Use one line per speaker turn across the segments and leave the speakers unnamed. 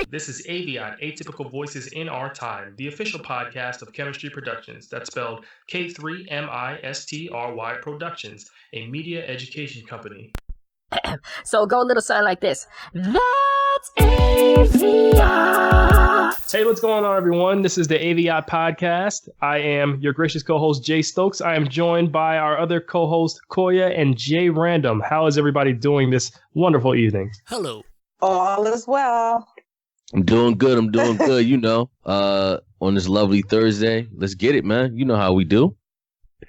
This is AVIOT, Atypical Voices in Our Time, the official podcast of Chemistry Productions. That's spelled K3MISTRY Productions, a media education company.
So go a little something like this. That's AVIOT.
Hey, what's going on, everyone? This is the AVIOT podcast. I am your gracious co-host, Jay Stokes. I am joined by our other co-hosts, Koya and Jay Random. How is everybody doing this wonderful evening?
Hello.
All is well.
I'm doing good. On this lovely Thursday. Let's get it, man. You know how we do.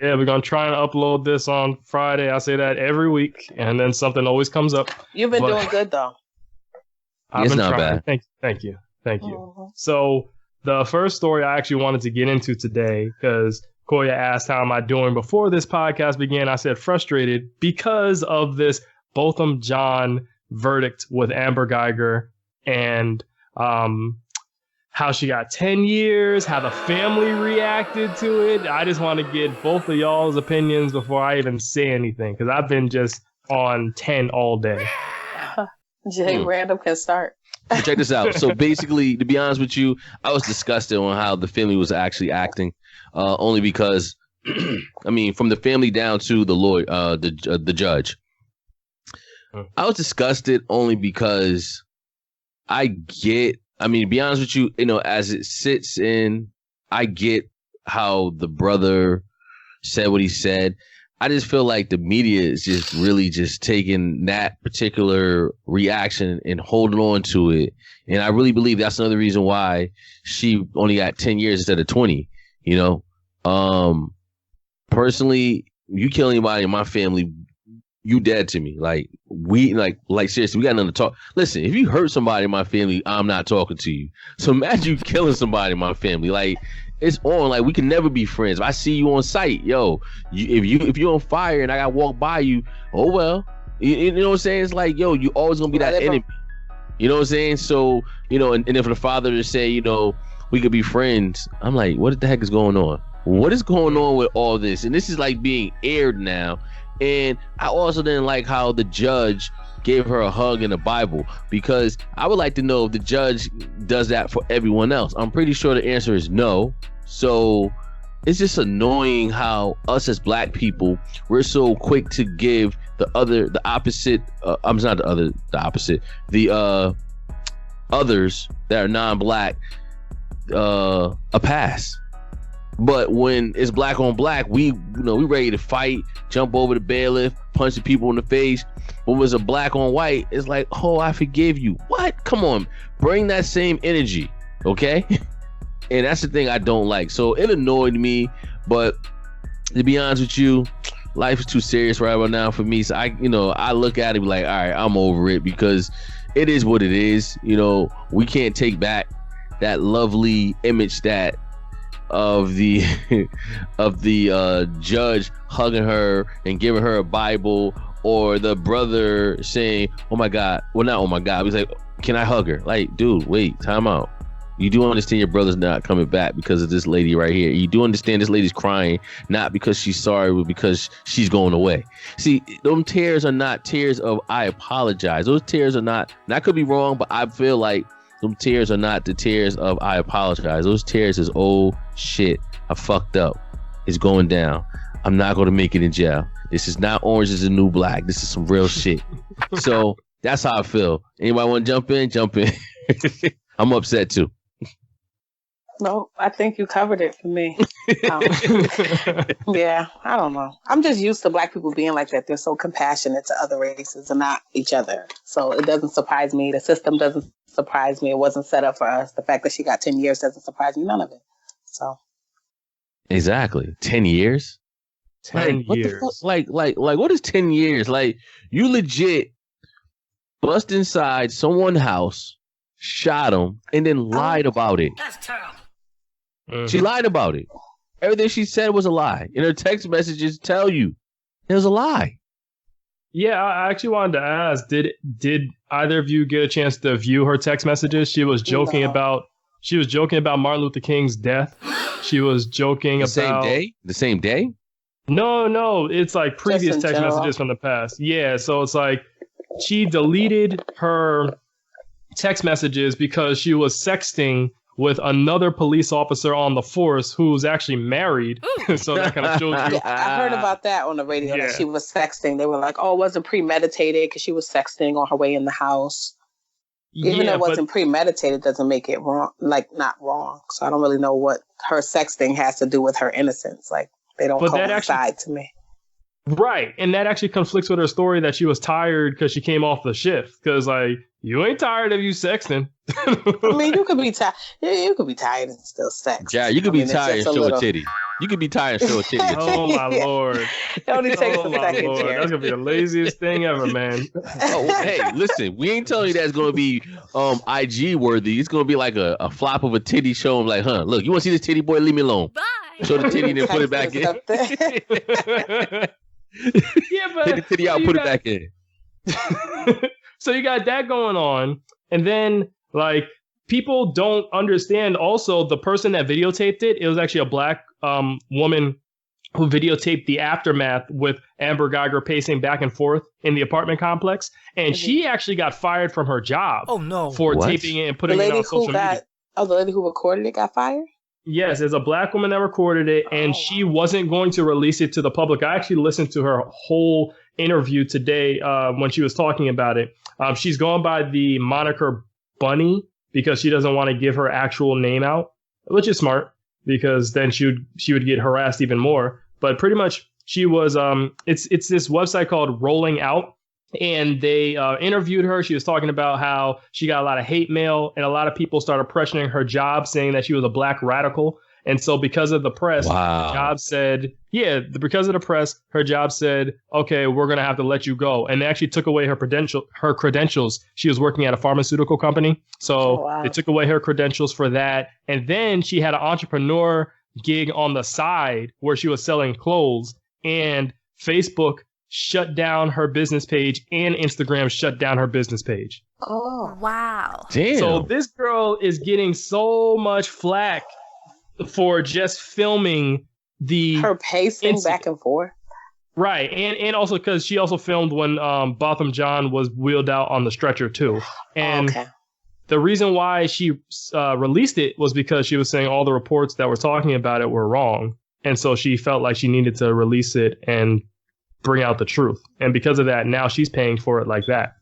Yeah, we're going to try and upload this on Friday. I say that every week, and then something always comes up.
You've been doing good, though.
I've been
not
trying.
bad.
Thank you.
Mm-hmm.
So the first story I actually wanted to get into today, because Koya asked how am I doing before this podcast began. I said frustrated because of this Botham Jean verdict with Amber Geiger and how she got 10 years, how the family reacted to it. I just want to get both of y'all's opinions before I even say anything, because I've been just on 10 all day.
Jay Random can start.
Check this out. So basically, to be honest with you, I was disgusted on how the family was actually acting, only because, I mean, from the family down to the lawyer, the judge. I was disgusted only because to be honest with you, as it sits in, I get how the brother said what he said. I just feel like the media is just really just taking that particular reaction and holding on to it. And I really believe that's another reason why she only got 10 years instead of 20, Personally, you kill anybody in my family, you dead to me. Like seriously, we got nothing to talk. Listen, if you hurt somebody in my family, I'm not talking to you. So imagine you killing somebody in my family. Like, it's on. Like, we can never be friends. If I see you on sight, if you're on fire and I gotta walk by you, oh well. You know what I'm saying? It's like, you always gonna be that enemy. You know what I'm saying? So, and if the father to say, we could be friends, I'm like, what the heck is going on? What is going on with all this? And this is like being aired now. And I also didn't like how the judge gave her a hug in the Bible, because I would like to know if the judge does that for everyone else. I'm pretty sure the answer is no. So it's just annoying how us as black people, we're so quick to give the others that are non-black a pass. But when it's black on black, we ready to fight, jump over the bailiff, punch the people in the face. When it's a black on white, it's like, oh, I forgive you. What? Come on, bring that same energy, okay? And that's the thing I don't like. So it annoyed me, but to be honest with you, life is too serious right about now for me. So I look at it and be like, all right, I'm over it, because it is what it is. We can't take back that lovely image of the judge hugging her and giving her a Bible, or the brother saying, oh my God, well, not oh my God, he's like, can I hug her? Like, dude, wait, time out. You do understand your brother's not coming back because of this lady right here. You do understand this lady's crying, not because she's sorry, but because she's going away. See, them tears are not tears of I apologize. Those tears are not, and I could be wrong, but I feel like them tears are not the tears of I apologize. Those tears is, oh shit, I fucked up. It's going down. I'm not going to make it in jail. This is not Orange is the New Black. This is some real shit. So that's how I feel. Anybody want to jump in? Jump in. I'm upset too.
No, I think you covered it for me. Yeah, I don't know. I'm just used to black people being like that. They're so compassionate to other races and not each other. So it doesn't surprise me. The system doesn't surprise me. It wasn't set up for us. The fact that she got 10 years doesn't surprise me. None of it. So.
Exactly. 10 years?
10 years.
Like, what is 10 years? Like, you legit bust inside someone's house, shot him, and then lied about it.
That's terrible.
Mm-hmm.
She lied about it. Everything she said was a lie. And her text messages tell you it was a lie.
Yeah, I actually wanted to ask, did either of you get a chance to view her text messages? She was joking about Martin Luther King's death. She was joking about
The same day?
No, it's like previous text messages from the past. Yeah, so it's like she deleted her text messages because she was sexting with another police officer on the force who's actually married. So that kind of shows you.
Yeah, I heard about that on the radio, that she was sexting. They were like, oh, it wasn't premeditated because she was sexting on her way in the house. Even though it wasn't premeditated doesn't make it wrong, like not wrong. So I don't really know what her sexting has to do with her innocence. Like they don't coincide to me.
Right. And that actually conflicts with her story that she was tired because she came off the shift. Because like, you ain't tired of you sexting.
I mean, you could be tired. You could be tired and still sex.
Yeah, you could be tired and show a titty. You could be tired and show a titty.
Oh my Lord.
It only takes a second.
That's gonna be the laziest thing ever, man.
Oh, hey, listen, we ain't telling you that's gonna be IG worthy. It's gonna be like a flop of a titty showing like, look, you wanna see this titty, boy? Leave me alone. Bye. Show the titty and then put it back in.
Yeah, but
take the titty out, put it back in.
So you got that going on, and then like people don't understand. Also, the person that videotaped it was actually a black woman who videotaped the aftermath with Amber Geiger pacing back and forth in the apartment complex, and she actually got fired from her job.
Oh no!
For taping it and putting it on social media.
Oh, the lady who recorded it got fired?
Yes, there's a black woman that recorded it, and she wasn't going to release it to the public. I actually listened to her whole interview today when she was talking about it. She's going by the moniker Bunny because she doesn't want to give her actual name out, which is smart because then she would get harassed even more. But pretty much she was it's this website called Rolling Out. And they interviewed her. She was talking about how she got a lot of hate mail and a lot of people started pressuring her job, saying that she was a black radical. And so because of the press, job said, because of the press, her job said, OK, we're going to have to let you go. And they actually took away her credentials. She was working at a pharmaceutical company. So they took away her credentials for that. And then she had an entrepreneur gig on the side where she was selling clothes, and Facebook shut down her business page and Instagram shut down her business page.
Oh, wow.
Damn.
So this girl is getting so much flack for just filming her
pacing back and forth.
Right. And also because she also filmed when Botham Jean was wheeled out on the stretcher too. And the reason why she released it was because she was saying all the reports that were talking about it were wrong. And so she felt like she needed to release it and bring out the truth. And because of that, now she's paying for it like that.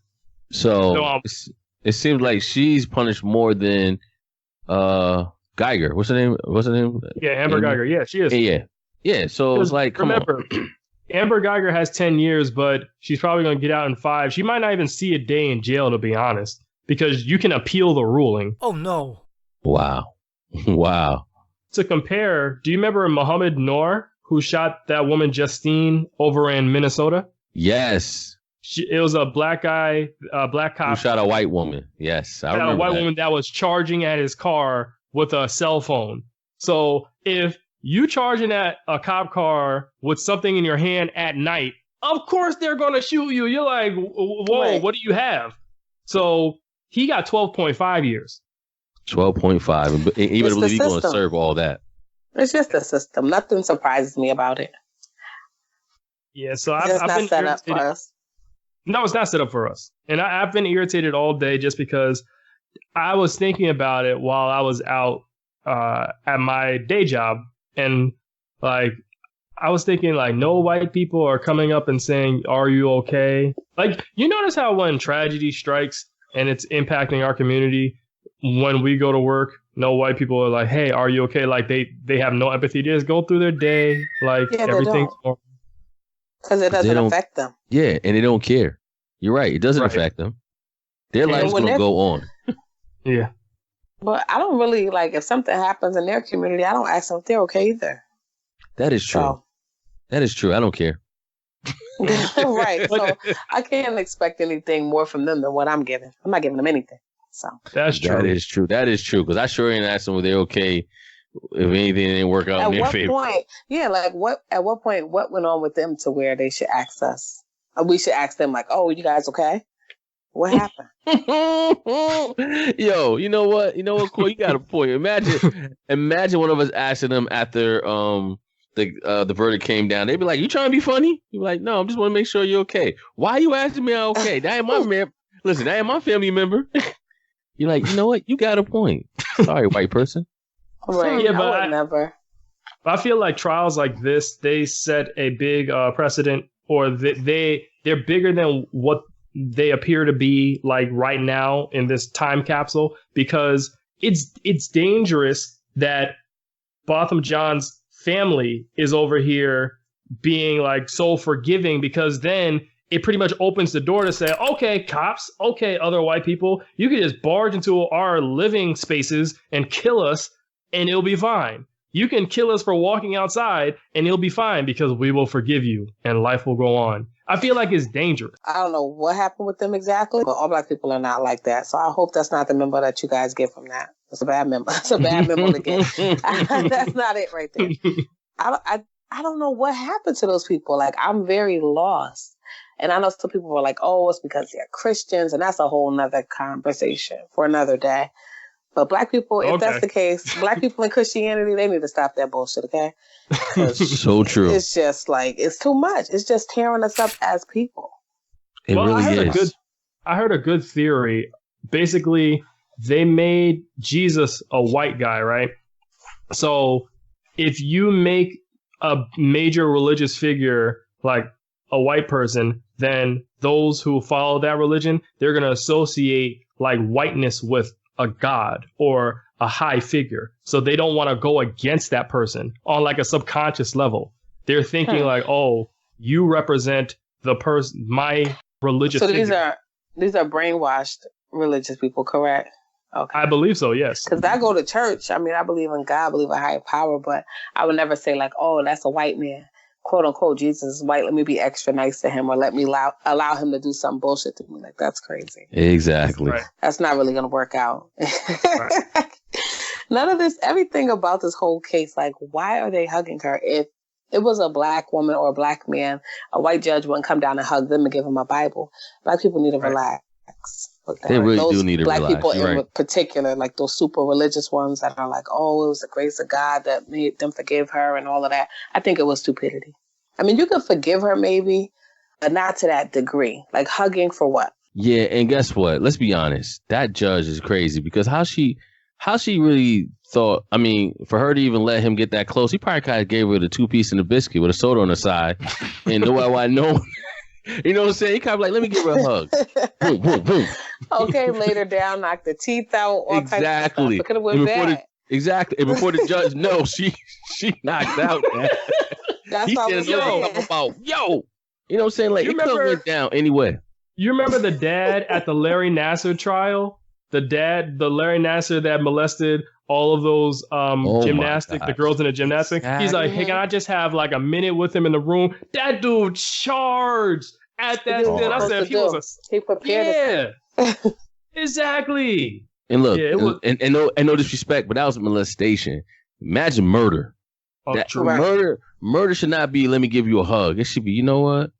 So it seems like she's punished more than Geiger. What's her name?
Yeah, Amber Geiger. Yeah, she is.
Yeah. So it's like,
remember, Amber Geiger has 10 years, but she's probably going to get out in 5. She might not even see a day in jail, to be honest, because you can appeal the ruling.
Oh, no.
Wow.
To compare, do you remember Muhammad Noor, who shot that woman Justine over in Minnesota?
Yes.
It was a black guy, a black cop.
Who shot a white woman. Yes, I remember
a white woman that was charging at his car with a cell phone. So if you charging at a cop car with something in your hand at night, of course they're going to shoot you. You're like, whoa, what do you have? So he got 12.5 years.
12.5. Even believe he's going to serve all that.
It's just a system. Nothing surprises me about it.
Yeah, so
I've been not set up for us.
No, it's not set up for us. And I've been irritated all day just because I was thinking about it while I was out at my day job. And like, I was thinking like, no white people are coming up and saying, are you okay? Like, you notice how when tragedy strikes and it's impacting our community, when we go to work, no white people are like, hey, are you okay? Like they have no empathy. They just go through their day. Like everything's normal.
Because it doesn't affect them.
Yeah, and they don't care. You're right. It doesn't affect them. Their life's going to go on.
Yeah.
But I don't really, like, if something happens in their community, I don't ask them if they're okay either.
That is true. So. That is true. I don't care.
Right. So I can't expect anything more from them than what I'm giving. I'm not giving them anything. So
that's true.
That is true. Because I sure ain't asked them if they're okay. If anything didn't work out in their favor.
At what point, what went on with them to where they should ask us? Or we should ask them like, oh, you guys okay? What happened?
Yo, you know what, Corey, you got a point. Imagine one of us asking them after the verdict came down. They'd be like, you trying to be funny? You'd be like, no, I just want to make sure you're okay. Why are you asking me I'm okay? That ain't my man. Listen, that ain't my family member. You're like, you know what? You got a point. Sorry, white person.
Right.
Yeah,
I
but
would never.
I feel like trials like this, they set a big precedent, or they're bigger than what they appear to be like right now in this time capsule, because it's dangerous that Botham John's family is over here being like so forgiving, because then it pretty much opens the door to say, okay, cops, okay, other white people, you can just barge into our living spaces and kill us and it'll be fine. You can kill us for walking outside and it'll be fine because we will forgive you and life will go on. I feel like it's dangerous.
I don't know what happened with them exactly, but all black people are not like that. So I hope that's not the memo that you guys get from that. It's a bad memo. It's a bad memo to get. That's not it right there. I don't know what happened to those people. Like, I'm very lost. And I know some people were like, oh, it's because they're Christians. And that's a whole nother conversation for another day. But black people, if that's the case, black people in Christianity, they need to stop that bullshit, okay?
So true.
It's just like, it's too much. It's just tearing us up as people.
It really is.
I heard a good theory. Basically, they made Jesus a white guy, right? So if you make a major religious figure like a white person, then those who follow that religion, they're going to associate like whiteness with a god or a high figure. So they don't want to go against that person on like a subconscious level. They're thinking like, oh, you represent the person, my religious figure.
So these are brainwashed religious people, correct? Okay.
I believe so, yes.
Because I go to church. I mean, I believe in God, I believe in higher power, but I would never say like, oh, that's a white man. Quote unquote, Jesus is white. Let me be extra nice to him, or let me allow him to do some bullshit to me. Like, that's crazy.
Exactly.
Right.
That's not really going to work out. Right. None of this, everything about this whole case, like, why are they hugging her? If it was a black woman or a black man, a white judge wouldn't come down and hug them and give them a Bible. Black people need to relax.
They really do need to relax.
Black people
in
particular, like those super religious ones that are like, oh, it was the grace of God that made them forgive her and all of that. I think it was stupidity. I mean, you could forgive her maybe, but not to that degree. Like, hugging for what?
Yeah, and guess what? Let's be honest. That judge is crazy, because how she really thought, I mean, for her to even let him get that close, he probably kind of gave her the 2-piece and a biscuit with a soda on the side. And nobody know. You know what I'm saying? He kind of like, let me give her a hug. Boom, boom, boom.
Okay, laid her down, knocked the teeth out, all types of stuff. It could have went bad.
Exactly. And before the judge, no, she knocked out.
That's
he
all
said something about, yo. You know what I'm saying? Like, it could have went down anyway.
You remember the dad at the Larry Nassar trial? The Larry Nassar that molested all of those gymnastics, the girls in the gymnastics. Exactly. He's like, hey, can I just have like a minute with him in the room? That dude charged at that. I said
he prepared.
Yeah,
exactly.
And look, and no disrespect, but that was molestation. Imagine murder. Murder should not be, let me give you a hug. It should be, you know what?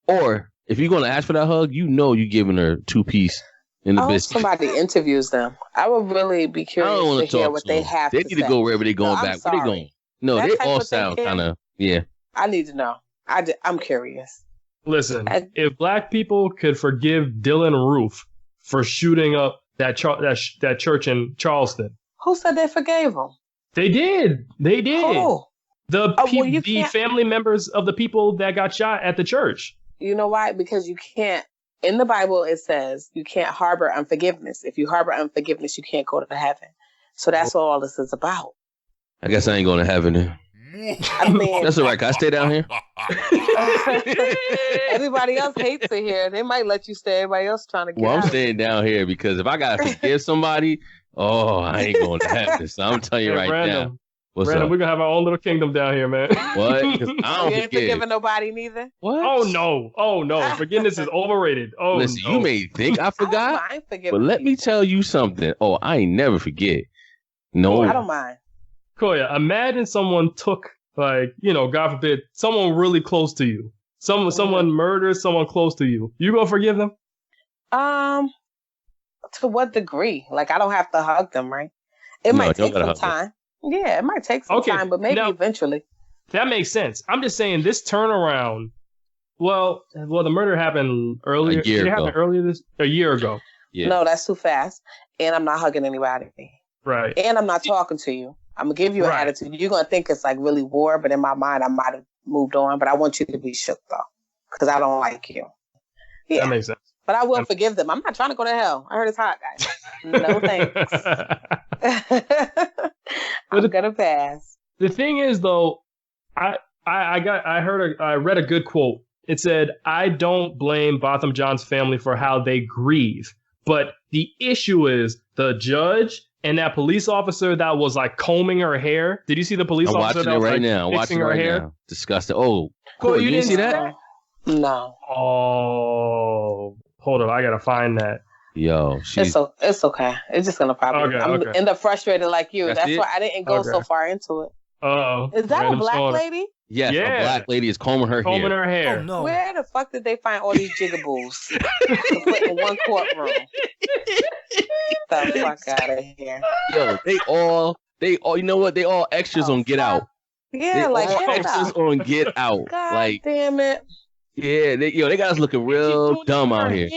Or if you're going to ask for that hug, you know you're giving her 2-piece in the biscuit.
Somebody interviews them. I would really be curious to hear what they have to say.
They need to go wherever they're going back. Where they going? No, they all sound kind of, yeah.
I need to know. I'm curious.
Listen, if black people could forgive Dylan Roof for shooting up that church in Charleston.
Who said they forgave him?
They did.
Who?
The family members of the people that got shot at the church.
You know why? Because you can't. In the Bible, it says you can't harbor unforgiveness. If you harbor unforgiveness, you can't go to heaven. So that's what all this is about.
I guess I ain't going to heaven then.
I mean,
that's all right. Can I stay down here?
Everybody else hates it here. They might let you stay. Everybody else trying to get out.
I'm staying down here because if I got to forgive somebody, I ain't going to heaven. So I'm telling you now. What's
Brandon,
up?
we're going to have our own little kingdom down here, man.
What? I don't
you ain't forgiving nobody neither?
What?
Oh, no. Forgiveness is overrated.
Listen, you may think I forgot, but let me tell you something. I ain't never forget. No.
I don't mind.
Koya, imagine someone took, like, God forbid, someone really close to you. Someone murders someone close to you. You gonna forgive them?
To what degree? Like, I don't have to hug them, right? It might take some time. Yeah, it might take some time, but maybe eventually.
That makes sense. I'm just saying this turnaround. Well, the murder happened earlier.
A year ago.
A year ago.
Yeah.
No, that's too fast. and I'm not hugging anybody.
Right.
And I'm not talking to you. I'm going to give you an attitude. You're going to think it's like really war, but in my mind, I might have moved on. But I want you to be shook, though, because I don't like you. Yeah.
That makes sense.
But I will forgive them. I'm not trying to go to hell. I heard it's hot, guys. No thanks. I'm going to pass.
The thing is, though, I read a good quote. It said, "I don't blame Botham Jean's family for how they grieve, but the issue is the judge and that police officer that was like combing her hair. Did you see the police officer that was
right
like
now.
fixing her hair?
Now. Disgusting. Oh,
cool. You
didn't see that?
No.
Oh, hold up. I gotta find that.
Yo,
it's okay. It's just gonna probably end up frustrated like you. That's why I didn't go so far into it.
Oh,
is that a black lady?
Yes, a black lady is combing her
hair.
Oh, no.
Where the fuck did they find all these jigaboos to put in one courtroom? Get the fuck out of here.
Yo, they all, you know what? They all extras on Get Out.
Yeah,
they
like
all extras on Get Out.
God
like,
damn it.
Yeah, they got us looking real dumb out here.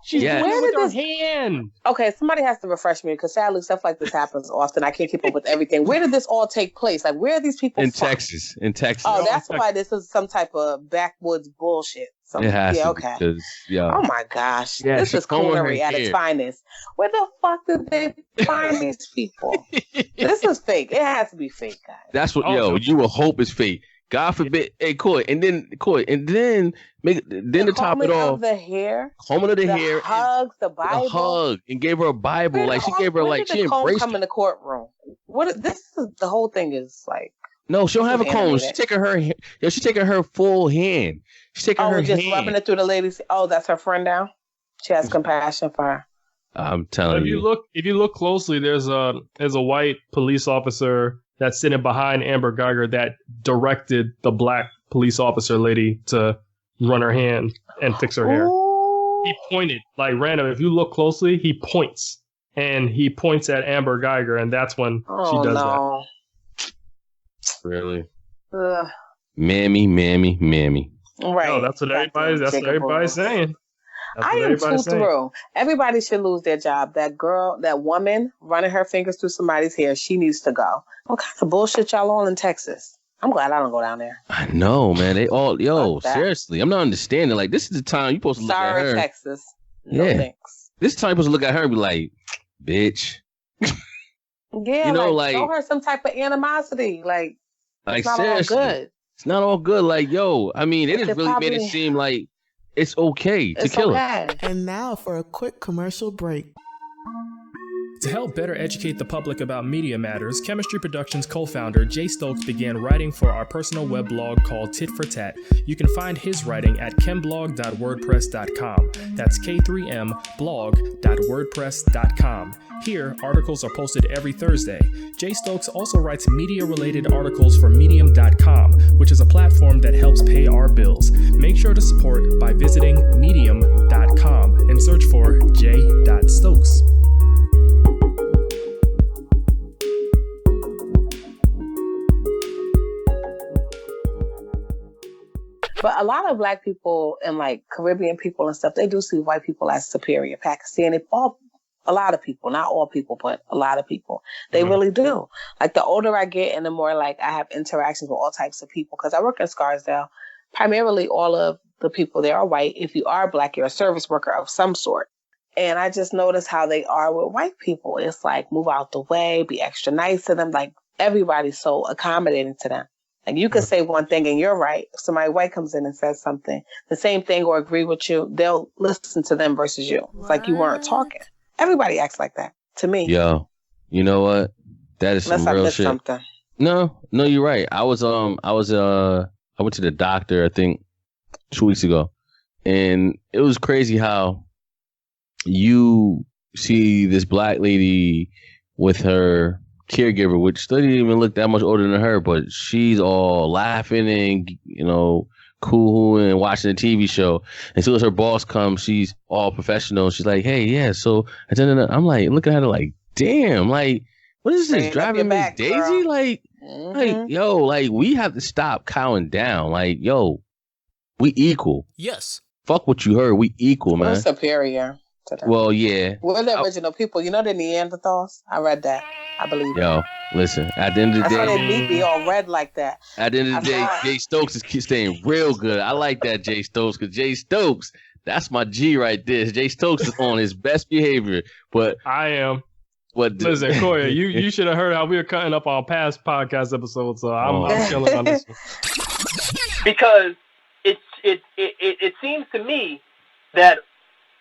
She's doing it with her hand.
Okay, somebody has to refresh me because sadly stuff like this happens often. I can't keep up with everything. Where did this all take place? Like, where are these people from?
Texas. In Texas.
Oh, that's why this is some type of backwoods bullshit.
It has to
okay.
Because,
oh my gosh.
Yeah,
this is coonery at its finest. Where the fuck did they find these people? This is fake. It has to be fake, guys.
That's what, you will hope is fake. God forbid, and then to top it off,
the hair,
combing of the hair,
hugs, the Bible,
hug, and gave her a Bible. Like she gave her like she embraced.
Come in the courtroom. This is the whole thing is like.
No, she don't have a comb. She's taking her. She's taking her full hand. She's taking her
just
hand.
rubbing it through the lady's. Oh, that's her friend now. She has compassion for her.
I'm telling you.
If you look closely, there's a white police officer that's sitting behind Amber Geiger that directed the black police officer lady to run her hand and fix her hair. He pointed, like random. If you look closely, he points. And he points at Amber Geiger, and that's when she does that.
Really?
Ugh.
Mammy.
Right.
Oh, that's what everybody's saying.
I am too through. Everybody should lose their job. That girl, that woman running her fingers through somebody's hair, she needs to go. What kind of bullshit y'all on in Texas? I'm glad I don't go down there.
I know, man. They all, seriously. I'm not understanding. Like, this is the time you're supposed to look at her.
Sorry, Texas. No thanks.
This time you're supposed to look at her and be like, bitch.
Yeah, like show her some type of animosity. Like it's not
seriously.
All good.
It's not all good. Like, yo, I mean, it just really made it seem like it's okay to kill her.
And now for a quick commercial break.
To help better educate the public about media matters, Chemistry Productions co-founder Jay Stokes began writing for our personal web blog called Tit for Tat. You can find his writing at chemblog.wordpress.com. That's K3mblog.wordpress.com. Here, articles are posted every Thursday. Jay Stokes also writes media-related articles for Medium.com, which is a platform that helps pay our bills. Make sure to support by visiting Medium.com and search for J. Stokes.
But a lot of black people and like Caribbean people and stuff, they do see white people as superior. Pakistani, a lot of people, not all people, but a lot of people, they really do. Like the older I get and the more like I have interactions with all types of people, because I work in Scarsdale, primarily all of the people there are white. If you are black, you're a service worker of some sort. And I just notice how they are with white people. It's like, move out the way, be extra nice to them. Like everybody's so accommodating to them. Like you could say one thing and you're right. If somebody white comes in and says something, the same thing or agree with you, they'll listen to them versus you. It's like you weren't talking. Everybody acts like that to me.
Yo, you know what? That is some real shit. Something. No, you're right. I went to the doctor, I think 2 weeks ago, and it was crazy how you see this black lady with her caregiver, which doesn't even look that much older than her, but she's all laughing and, cool and watching a TV show. And as soon as her boss comes, she's all professional. She's like, hey, yeah, so I'm like, looking at her like, damn, like, what is this? Driving Miss Daisy? Girl. Like, yo, like, we have to stop cowing down. Like, yo, we equal.
Yes.
Fuck what you heard. We equal, man.
We're superior. today.
Well, yeah.
We're the original people. You know the Neanderthals? I read that. I believe
Yo, listen. At the end of the
that's why
day,
they meat be all red like that.
at the end of the day, Jay Stokes is staying real good. I like that, Jay Stokes, because Jay Stokes, that's my G right there. Jay Stokes is on his best behavior. But
I am.
listen,
Koya, you should have heard how we were cutting up on past podcast episodes. So I'm killing on this one.
Because it seems to me that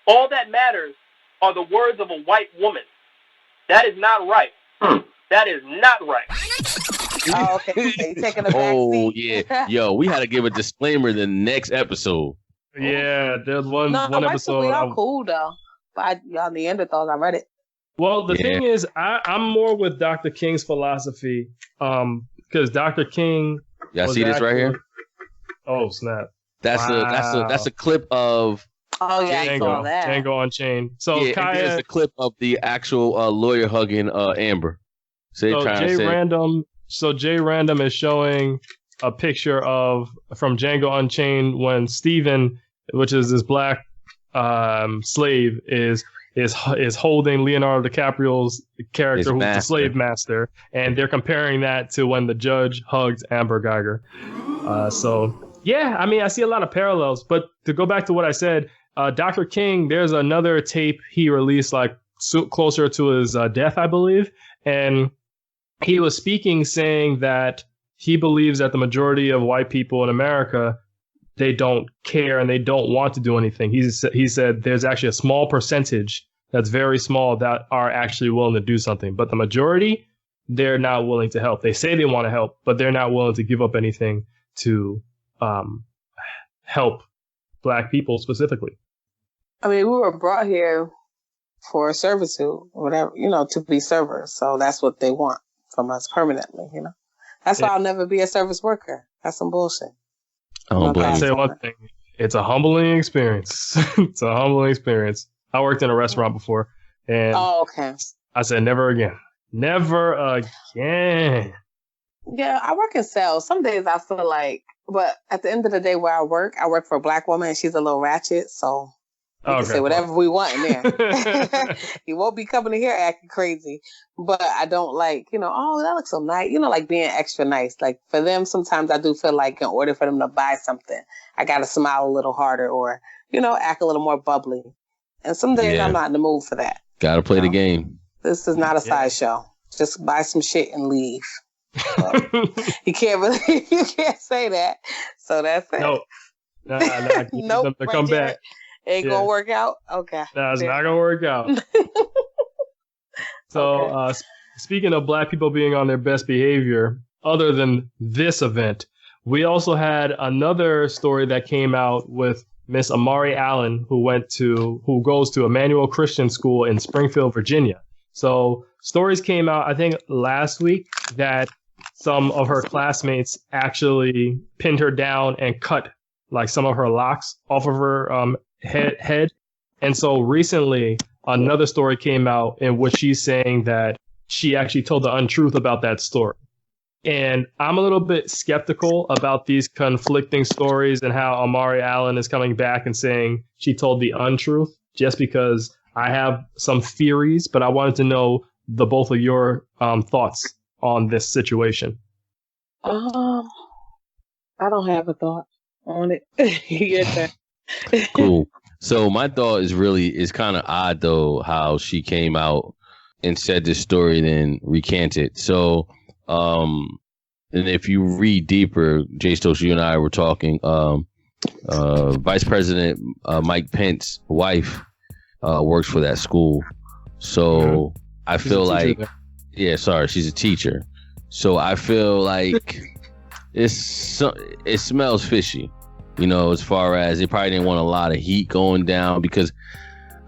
all that matters are the words of a white woman. That is not right. That is not right.
Oh, okay. You taking a back
oh
seat?
yeah, yo, we had to give a disclaimer in the next episode.
Yeah, there's one
white
episode.
people, y'all cool though. But y'all Neanderthals, I read it.
Well, the thing is, I'm more with Dr. King's philosophy, because Dr. King.
Y'all see this right here?
Oh snap!
That's a clip of.
Oh yeah, I saw that.
Django Unchained. So
yeah,
Kaya,
and there's the clip of the actual lawyer hugging Amber.
So Jay Random is showing a picture from Django Unchained when Steven, which is this black slave, is holding Leonardo DiCaprio's character, who's the slave master, and they're comparing that to when the judge hugged Amber Geiger. So yeah, I mean, I see a lot of parallels. But to go back to what I said, Dr. King, there's another tape he released closer to his death, I believe, and he was speaking, saying that he believes that the majority of white people in America, they don't care and they don't want to do anything. He said there's actually a small percentage that's very small that are actually willing to do something. But the majority, they're not willing to help. They say they want to help, but they're not willing to give up anything to help black people specifically. I
mean, we were brought here for servitude, whatever, to be servers. So that's what they want from us permanently, That's why I'll never be a service worker. That's some bullshit.
I'll say one thing. It's a humbling experience. It's a humbling experience. I worked in a restaurant before, and I said, never again. Never again.
Yeah, I work in sales. Some days I feel like, but at the end of the day where I work for a black woman, and she's a little ratchet, so we can say whatever we want in there. You won't be coming in here acting crazy. But I don't like, oh, that looks so nice. Like being extra nice. Like for them, sometimes I do feel like in order for them to buy something, I got to smile a little harder or, act a little more bubbly. And some days I'm not in the mood for that.
Got to play the game.
This is not a sideshow. Just buy some shit and leave. You can't say that. So that's it.
No.
Nope.
To come back.
Ain't gonna work out? Okay.
It's not gonna work out. So, speaking of black people being on their best behavior, other than this event, we also had another story that came out with Miss Amari Allen, who goes to Emmanuel Christian School in Springfield, Virginia. So stories came out, I think, last week that some of her classmates actually pinned her down and cut some of her locks off of her head. And so recently another story came out in which she's saying that she actually told the untruth about that story. And I'm a little bit skeptical about these conflicting stories and how Amari Allen is coming back and saying she told the untruth, just because I have some theories, but I wanted to know the both of your thoughts on this situation.
I don't have a thought on it. You
Cool. So my thought is kind of odd though how she came out and said this story then recanted. So and if you read deeper, Jay Stokes, you and I were talking, Vice President Mike Pence's wife works for that school. So I feel like she's a teacher. So I feel like it smells fishy. As far as they probably didn't want a lot of heat going down because,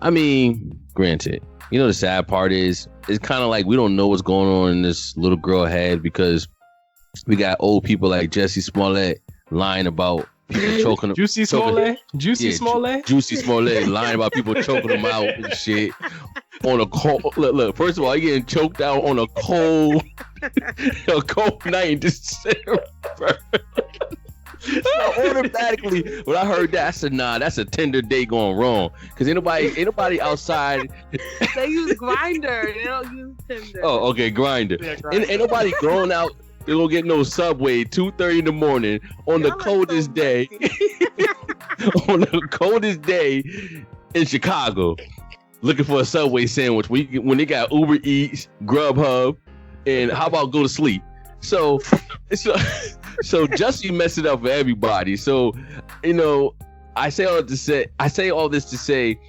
I mean, granted, the sad part is it's kind of like we don't know what's going on in this little girl head because we got old people like Jussie Smollett lying about people choking them.
Jussie Smollett?
Jussie Smollett lying about people choking them out and shit on a cold. Look, first of all, you're getting choked out on a cold night in December. So automatically, when I heard that, I said, "Nah, that's a Tinder date going wrong." Because ain't nobody outside.
They use Grindr. They don't use Tinder.
Oh, okay, Grindr.
Yeah, Grindr.
Ain't nobody going out. They gonna get no Subway 2:30 in the morning on the
Y'all are
coldest
so
day. On the coldest day in Chicago, looking for a Subway sandwich when they got Uber Eats, Grubhub, and how about go to sleep? So Jussie messed it up for everybody. So, I say all this to say,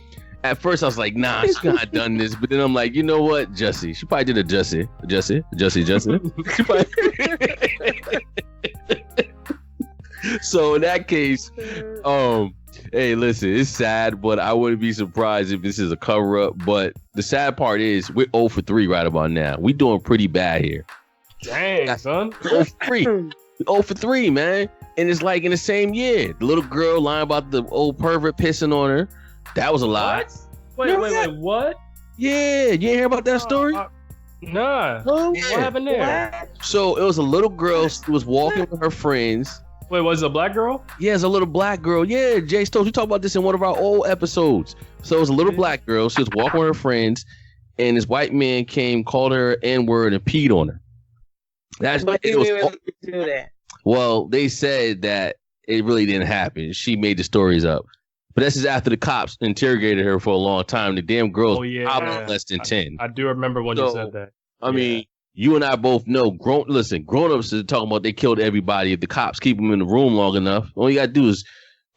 at first I was like, nah, she's not done this. But then I'm like, you know what, Jussie? She probably did a Jussie. She probably... So in that case, hey, listen, it's sad, but I wouldn't be surprised if this is a cover up. But the sad part is we're 0 for 3 right about now. We doing pretty bad here.
Dang, son.
0 for 3. 0 for 3, man. And it's like in the same year. The little girl lying about the old pervert pissing on her. That was a lie.
What? Wait, what?
Yeah, you didn't hear about that story?
Nah.
Yeah.
What happened there?
So it was a little girl who was walking with her friends.
Wait, was it a black girl?
Yeah, it's a little black girl. Yeah, Jay Stokes, we talked about this in one of our old episodes. So it was a little black girl. She was walking with her friends, and this white man came, called her N-word, and peed on her.
But you didn't really do that.
Well, they said that it really didn't happen. She made the stories up. But that's just after the cops interrogated her for a long time. The damn girl's probably less than 10.
I do remember when you said that.
I mean, you and I both know, grown-ups are talking about they killed everybody. If the cops keep them in the room long enough, all you got to do is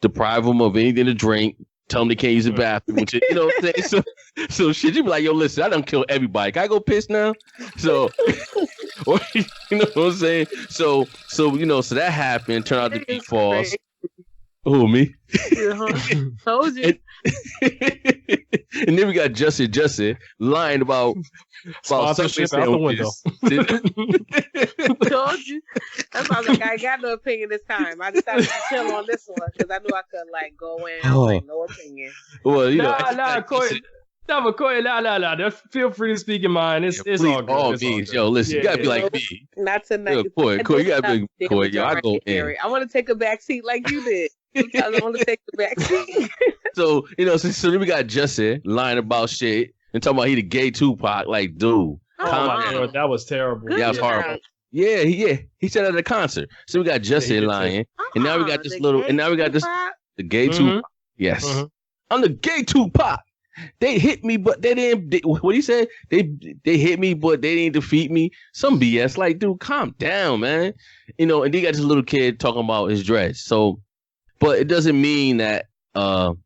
deprive them of anything to drink, tell them they can't use the bathroom, which, you know what I'm saying? So shit, you be like, yo, listen, I done killed everybody. Can I go piss now? So, or, you know what I'm saying? So that happened, turned out to be false. Who, me?
Told you.
And then we got Jussie lying about
sponsorship out the window.
Told you. That's why I was like, I got no opinion this time. I decided to chill on this one because I knew I could go in. I was like, no opinion.
Well,
Corey. No, Corey, Just feel free to speak your mind. It's all good.
All means, yo, listen, you gotta be like me.
Not tonight.
Yo, Corey, you gotta be Corey. Yo, I go in.
I want to take a back seat like you did. I want to take the back seat.
So then we got Jussie lying about shit and talking about he the gay Tupac. Like, dude,
oh my God, that was terrible.
That was horrible. Yeah, he said at a concert. So we got Jussie lying, and now we got this the gay Tupac. Yes, I'm the gay Tupac. They hit me, but they didn't. What he said? They hit me, but they didn't defeat me. Some BS. Like, dude, calm down, man. And then you got this little kid talking about his dress. So, but it doesn't mean that because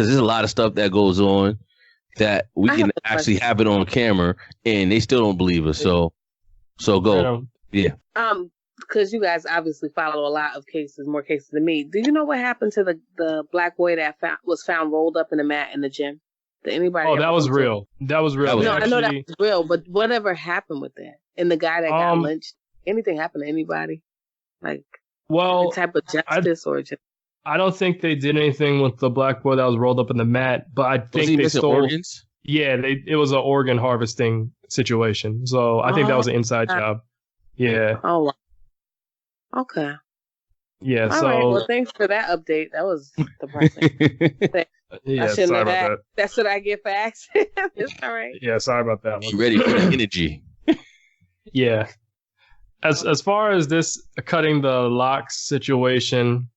there's a lot of stuff that goes on that we can actually have it on camera, and they still don't believe us. So go, yeah.
Because you guys obviously follow a lot of cases, more cases than me. Do you know what happened to the black boy that was found rolled up in a mat in the gym? Did anybody?
Oh, that was real. That was real.
No, I know that was real, but whatever happened with that? And the guy that got lynched, anything happened to anybody? Like, any type of justice or just?
I don't think they did anything with the black boy that was rolled up in the mat, but I think they stole
organs.
Yeah, it was an organ harvesting situation. So I think that was an inside job. Yeah.
Oh, wow. Okay.
Yeah.
All right. Well, thanks for that update. That was depressing.
Yeah,
I shouldn't have had. That's what I get for asking. It's all right.
Yeah, sorry about that.
You ready for the energy?
Yeah. As far as this cutting the locks situation,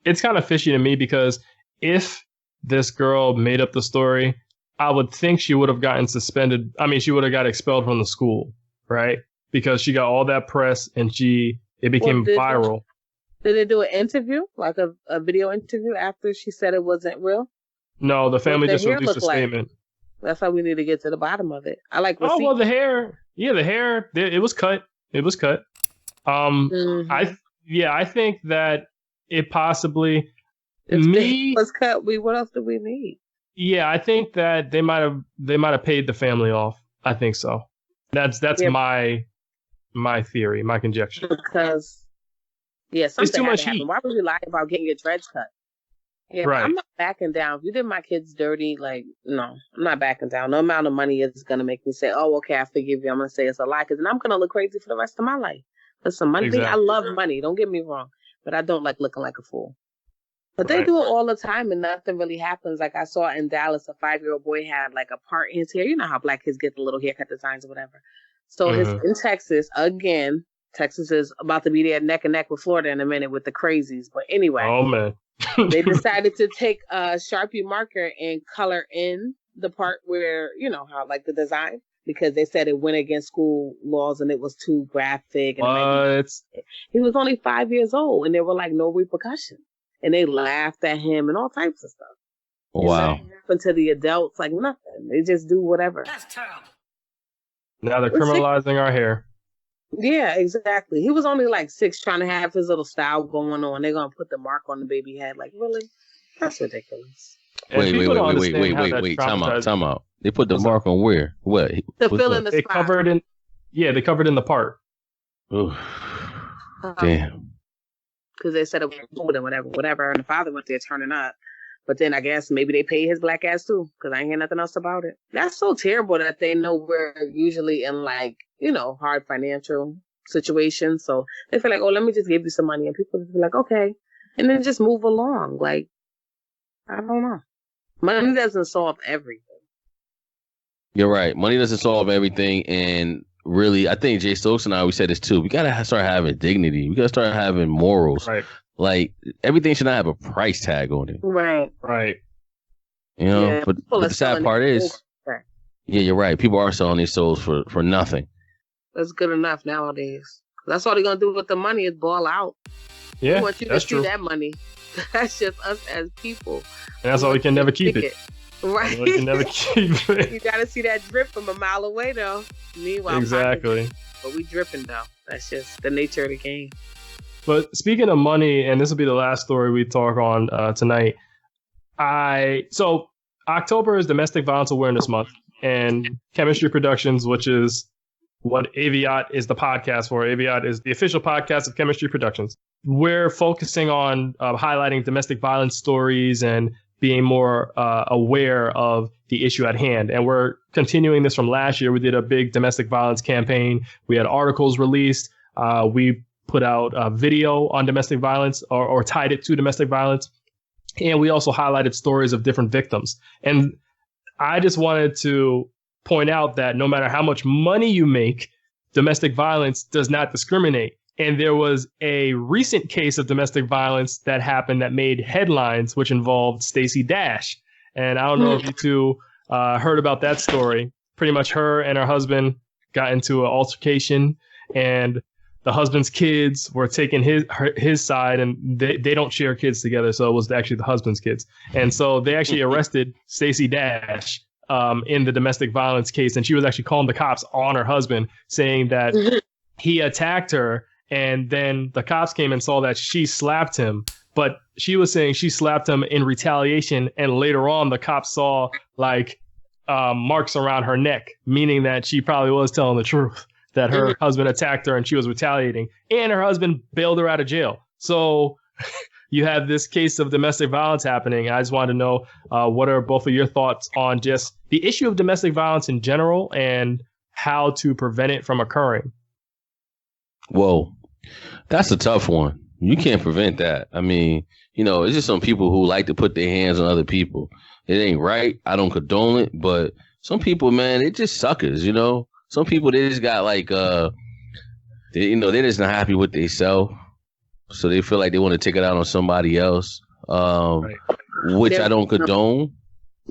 it's kind of fishy to me because if this girl made up the story, I would think she would have gotten suspended. I mean, she would have got expelled from the school, right? Because she got all that press and it became viral.
Did they do an interview, like a video interview after she said it wasn't real?
No, the family just released a statement.
That's how we need to get to the bottom of it. I like receipts.
Oh, well, the hair. Yeah, the hair. It was cut. It was cut. I think that it possibly...
If it was cut, what else do we need?
Yeah, I think that they might have paid the family off. I think so. That's my theory, my conjecture.
Because something had to happen. Why would you lie about getting your dreads cut? Yeah, right. I'm not backing down. If you did my kids dirty, no, I'm not backing down. No amount of money is gonna make me say, "Oh, okay, I forgive you." I'm gonna say it's a lie because then I'm gonna look crazy for the rest of my life. Listen, money. Exactly. I love money. Don't get me wrong, but I don't like looking like a fool. But they do it all the time and nothing really happens. Like I saw in Dallas, a 5-year-old boy had like a part in his hair. You know how black kids get the little haircut designs or whatever. So his in Texas, again, Texas is about to be there neck and neck with Florida in a minute with the crazies. But anyway,
oh man,
they decided to take a Sharpie marker and color in the part where, you know, how like the design, because they said it went against school laws and it was too graphic. And he was only 5 years old and there were like no repercussions. And they laughed at him and all types of stuff.
Wow.
Happened to the adults like nothing. They just do whatever.
That's terrible.
Now they're criminalizing our hair.
Yeah, exactly. He was only like 6 trying to have his little style going on. They're going to put the mark on the baby head. Like, really? That's ridiculous.
Wait. Time out. They put the mark on where? What?
To fill in the spot.
They covered in the part.
Damn.
Because they said it was food and whatever. And the father went there turning up. But then I guess maybe they pay his black ass too. Because I ain't hear nothing else about it. That's so terrible that they know we're usually in like, you know, hard financial situations. So they feel like, oh, let me just give you some money. And people just be like, okay. And then just move along. Like, I don't know. Money doesn't solve everything.
You're right. Money doesn't solve everything. And really, I think Jay Stokes and I, we said this too. We got to start having dignity. We got to start having morals.
Right.
Like, everything should not have a price tag on it.
Right.
Right.
You know, but the sad part is, yeah, you're right. People are selling these souls for nothing.
That's good enough nowadays. That's all they're going to do with the money is ball out.
Yeah,
we want you to see that money. That's just us as people.
And that's why we can never keep it.
Right.
We can never keep it.
You got to see that drip from a mile away, though. Meanwhile,
exactly.
But we dripping, though. That's just the nature of the game.
But speaking of money, and this will be the last story we talk on tonight. So October is Domestic Violence Awareness Month, and Chemistry Productions, which is what AVIOT is the podcast for. AVIOT is the official podcast of Chemistry Productions. We're focusing on highlighting domestic violence stories and being more aware of the issue at hand. And we're continuing this from last year. We did a big domestic violence campaign. We had articles released. We put out a video on domestic violence or tied it to domestic violence. And we also highlighted stories of different victims. And I just wanted to point out that no matter how much money you make, domestic violence does not discriminate. And there was a recent case of domestic violence that happened that made headlines, which involved Stacey Dash. And I don't know if you two heard about that story. Pretty much her and her husband got into an altercation, and the husband's kids were taking his side, and they don't share kids together. So it was actually the husband's kids. And so they actually arrested Stacey Dash in the domestic violence case. And she was actually calling the cops on her husband, saying that he attacked her. And then the cops came and saw that she slapped him. But she was saying she slapped him in retaliation. And later on, the cops saw like marks around her neck, meaning that she probably was telling the truth, that her husband attacked her and she was retaliating. And her husband bailed her out of jail. So you have this case of domestic violence happening. I just wanted to know what are both of your thoughts on just the issue of domestic violence in general and how to prevent it from occurring?
Whoa, that's a tough one. You can't prevent that. I mean, you know, it's just some people who like to put their hands on other people. It ain't right. I don't condone it. But some people, man, they just suckers, you know. Some people, they just got like, they're just not happy with themselves. So they feel like they want to take it out on somebody else, which I don't condone.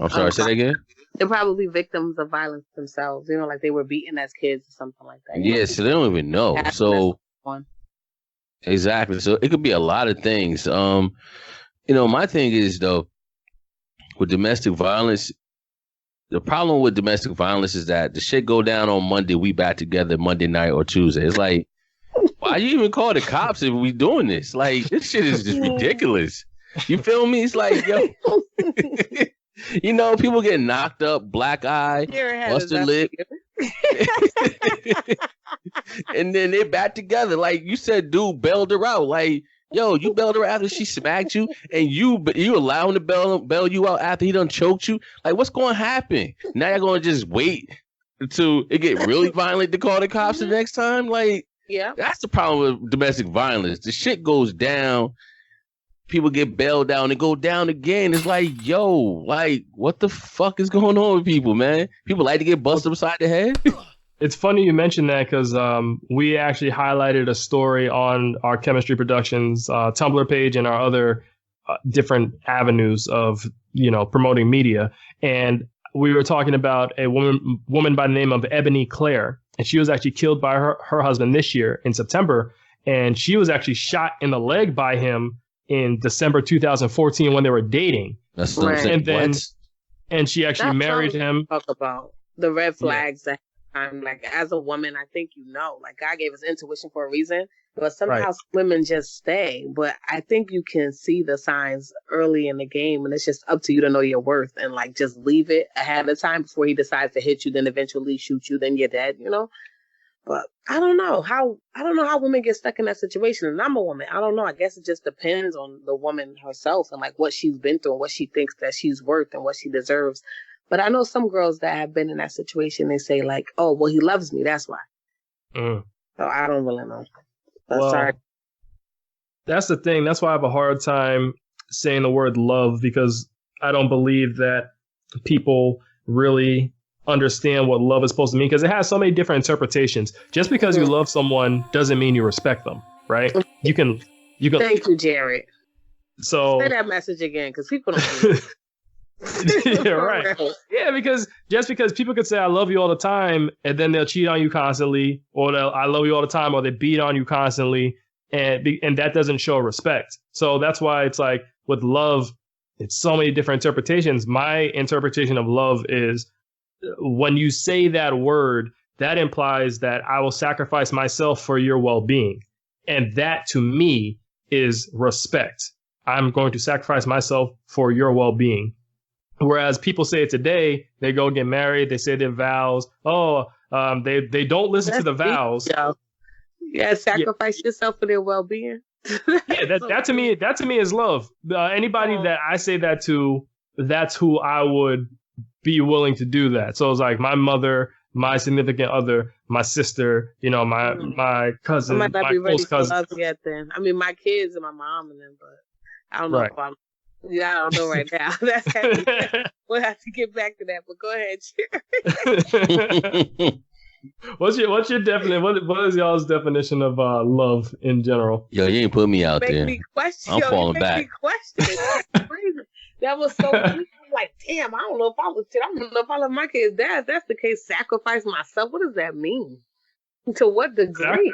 I'm sorry, say that again?
They're probably victims of violence themselves, you know, like they were beaten as kids or something like that.
Yeah, so they don't even know. So exactly. So it could be a lot of things. My thing is, though, with domestic violence, the problem with domestic violence is that the shit go down on Monday, we back together Monday night or Tuesday. It's like, why you even call the cops if we doing this? Like, this shit is just ridiculous. You feel me? It's like, yo. You know, people get knocked up, black eye, busted lip. And then they back together. Like you said, dude bailed her out. Like, yo, you bailed her after she smacked you, and you allow him to bail you out after he done choked you. Like, what's going to happen? Now you're going to just wait until it get really violent to call the cops the next time? Like,
Yeah.
That's the problem with domestic violence. The shit goes down. People get bailed down and go down again. It's like, yo, like, what the fuck is going on with people, man? People like to get busted upside the head.
It's funny you mentioned that because we actually highlighted a story on our Chemistry Productions Tumblr page and our other different avenues of, promoting media. And we were talking about a woman by the name of Ebony Claire. And she was actually killed by her husband this year in September. And she was actually shot in the leg by him in December 2014 when they were dating.
That's right.
And she actually married him.
Talk about the red flags that time. Like, as a woman, I think like, God gave us intuition for a reason, but somehow women just stay. But I think you can see the signs early in the game, and it's just up to you to know your worth and like just leave it ahead of time before he decides to hit you, then eventually shoot you, then you're dead. But I don't know how women get stuck in that situation. And I'm a woman. I don't know. I guess it just depends on the woman herself and like what she's been through and what she thinks that she's worth and what she deserves. But I know some girls that have been in that situation. They say like, "Oh, well, he loves me. That's why." So I don't really know. Sorry.
That's the thing. That's why I have a hard time saying the word love, because I don't believe that people really understand what love is supposed to mean, because it has so many different interpretations. Just because you love someone doesn't mean you respect them, right? You can.
Thank you, Jared.
So
say that message again, because people don't.
Yeah, right. Yeah, because just because people could say I love you all the time and then they'll cheat on you constantly, or they'll I love you all the time, or they beat on you constantly, and that doesn't show respect. So that's why it's like with love, it's so many different interpretations. My interpretation of love is when you say that word, that implies that I will sacrifice myself for your well-being. And that to me is respect. I'm going to sacrifice myself for your well-being. Whereas people say it today, they go get married, they say their vows. They don't listen to the vows.
Sacrifice yourself for their well-being.
That to me is love. Anybody that I say that to, that's who I would be willing to do that. So it's like my mother, my significant other, my sister, my cousin,
I might not
my
be ready
close cousin.
For love yet then. I mean, my kids and my mom and them, but I don't know if I'm. Yeah, I don't know right now. That's heavy. We'll have to get back to that. But go ahead, Jerry.
What's your definition? What is y'all's definition of love in general?
Yo, you ain't put me out there.
I'm
falling back.
That's crazy. That was so weird. I'm like, damn, I don't know if I love my kids. That's the case. Sacrifice myself. What does that mean? To what degree?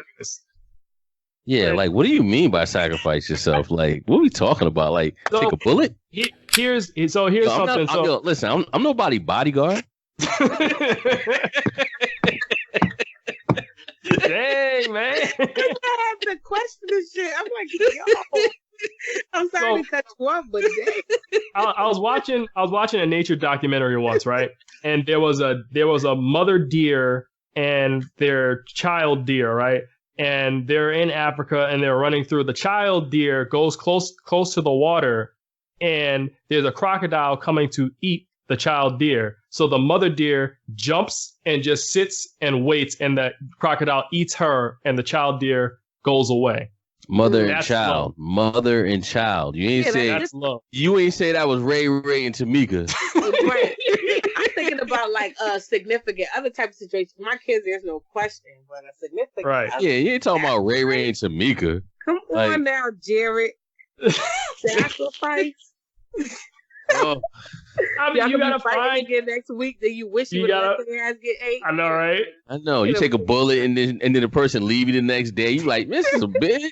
Yeah, like, what do you mean by sacrifice yourself? Like, what are we talking about? Like, take a bullet?
Here's something.
Listen, I'm nobody's bodyguard.
Dang, man.
I have to question this shit. I'm like, yo. I'm sorry to cut you off, but dang.
I was watching a nature documentary once, right? And there was a mother deer and their child deer, right? And they're in Africa and they're running through. The child deer goes close to the water, and there's a crocodile coming to eat the child deer. So the mother deer jumps and just sits and waits, and the crocodile eats her, and the child deer goes away.
Mother and child. You ain't say
that's love.
You ain't say that was Ray and Tamika.
Right. I'm thinking about like a significant other type of situation. My kids, there's no question, but a significant.
Right.
Yeah, you ain't talking about Ray and Tamika.
Come on now, Jared. Sacrifice.
Oh.
I mean, you gotta find
again next week. Then you wish you would let their ass get ate.
I know, right?
I know. You take a bullet and then the person leave you the next day. You like, this is a bitch.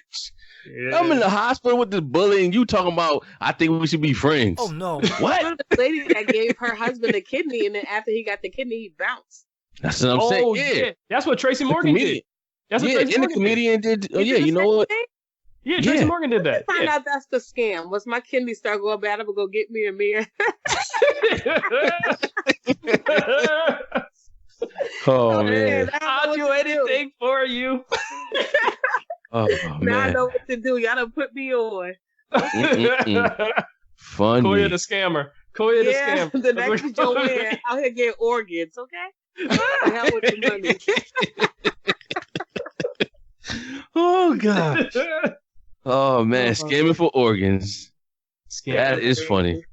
Yeah. I'm in the hospital with this bullet, and you talking about I think we should be friends.
Oh no!
What?
The lady that gave her husband a kidney, and then after he got the kidney, he bounced.
That's what I'm saying. Yeah,
that's what Tracy Morgan did.
That's what Tracy Morgan comedian did. Oh yeah, you know what?
Yeah, Tracy Morgan did that.
Find out that's the scam. Once my kidney start going bad, I'm gonna go get me a mirror.
Oh man!
I'll do anything for you.
Oh man!
Now I know what to do. Y'all done put me on.
Funny.
Koya the scammer. Koya the scammer.
The next Joanne out here getting organs. Okay. I have with the money.
God. Oh man, scamming for organs. That is funny.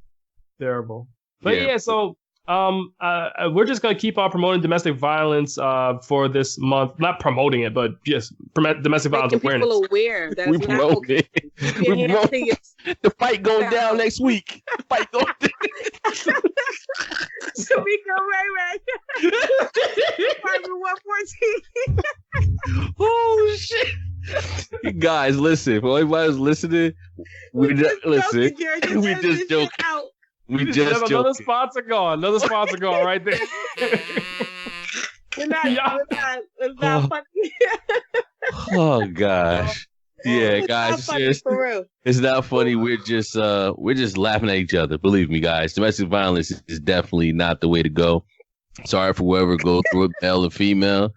Terrible. But yeah, so we're just gonna keep on promoting domestic violence for this month. Not promoting it, but just domestic violence awareness.
People aware. That's
We promote it. We promote the fight going down next week. The fight going down.
Shamika Ray Ray. Department 114.
Oh shit. Guys, listen. For everybody who's listening, we just listen. We just joking. We just joking.
Another sponsor gone. Another sponsor gone right there.
We're not fucking.
Oh gosh. Yeah, guys, it's not funny. We're just laughing at each other. Believe me, guys. Domestic violence is definitely not the way to go. Sorry for whoever goes through it, male or female.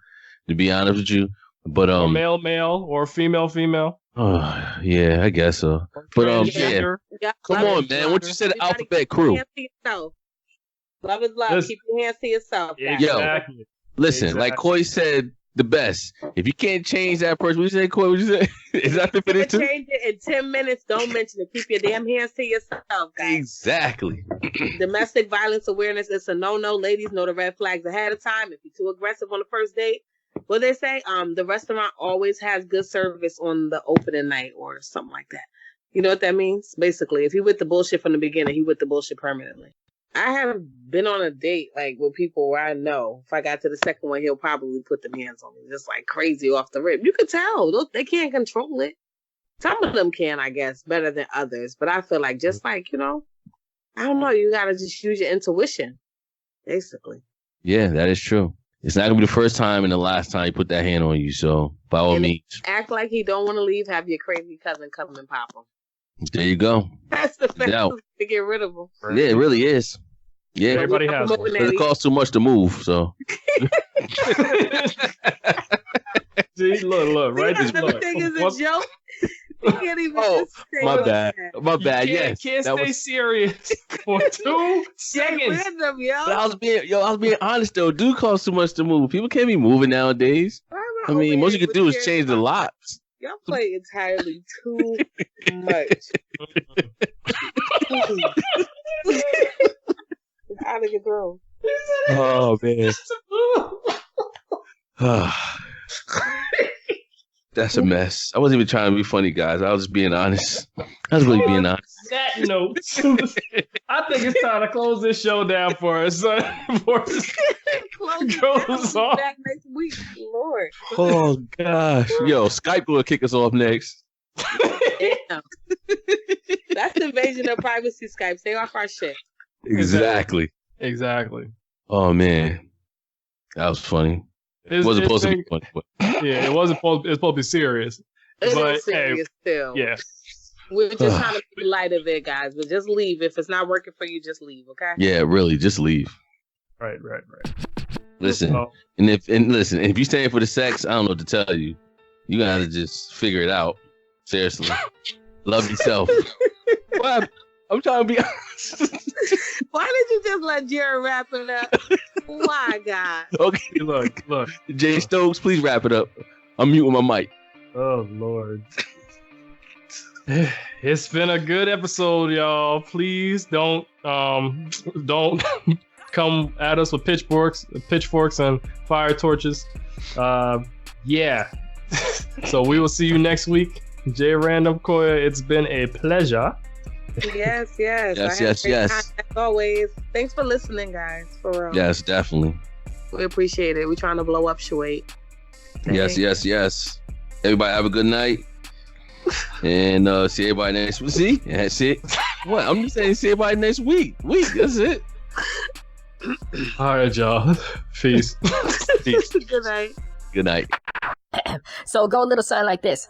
To be honest with you, but
or male or female.
Oh yeah, I guess so. But yeah. Come on, man. What you said, the alphabet crew.
Love is love. Keep your hands to yourself.
Exactly.
Yo, listen, like Coy said, the best. If you can't change that person, what you say, Coy? What you say? Is that the finish?
Change it in 10 minutes. Don't mention it. Keep your damn hands to yourself, guys.
Exactly.
Domestic violence awareness is a no-no. Ladies, know the red flags ahead of time. If you're too aggressive on the first date, what they say? The restaurant always has good service on the opening night or something like that. You know what that means? Basically, if he with the bullshit from the beginning, he with the bullshit permanently. I have been on a date like with people where I know if I got to the second one, he'll probably put them hands on me, just like crazy off the rip. You can tell they can't control it. Some of them can, I guess, better than others. But I feel like just like, I don't know, you gotta just use your intuition, basically.
Yeah, that is true. It's not gonna be the first time and the last time he put that hand on you. So by all means,
act like he don't want to leave. Have your crazy cousin come and pop him.
There you go.
That's the best to get rid of them.
Yeah, it really is. Yeah,
everybody has one.
It costs too much to move, so.
See, look, right?
This thing is a joke. You can't even
my bad. My bad. Yes,
can't stay serious for 2 seconds.
Random, yo.
But I was being honest though. Do cost too much to move. People can't be moving nowadays. I mean, most you can do is change the locks.
Y'all play entirely too much. It's out of control.
Oh man. That's a mess. I wasn't even trying to be funny, guys. I was just being honest. I was really being honest.
That note, I think it's time to close this show down for us. Before this goes off.
Back next week, Lord.
Oh gosh, yo, Skype will kick us off next.
Damn. That's the invasion of privacy. Skype, stay off our shit.
Exactly. Oh man, that was funny. It wasn't supposed to be funny. But.
Yeah, it wasn't supposed. It's supposed to be serious.
It's serious still.
Yeah.
We're just trying to be light of it, guys. But just leave. If it's not working for you, just leave, okay?
Yeah, really, just leave.
Right.
Listen, and if you're staying for the sex, I don't know what to tell you. You gotta just figure it out. Seriously, love yourself. What? I'm trying to be honest.
Why did you just let Jared wrap it up? Why, God?
Okay, look. Jay Stokes, please wrap it up. I'm muting my mic.
Oh Lord. It's been a good episode, y'all. Please don't come at us with pitchforks and fire torches. Yeah. So we will see you next week. Jay Random Koya, it's been a pleasure.
Yes.
Yes.
As always. Thanks for listening, guys. For real.
Yes, definitely.
We appreciate it. We're trying to blow up Shwait.
Yes. Everybody have a good night. And see everybody next week. See? That's it. What? I'm just saying see everybody next week. That's it.
All right, y'all. Peace.
Good night.
Good night.
So go a little something like this.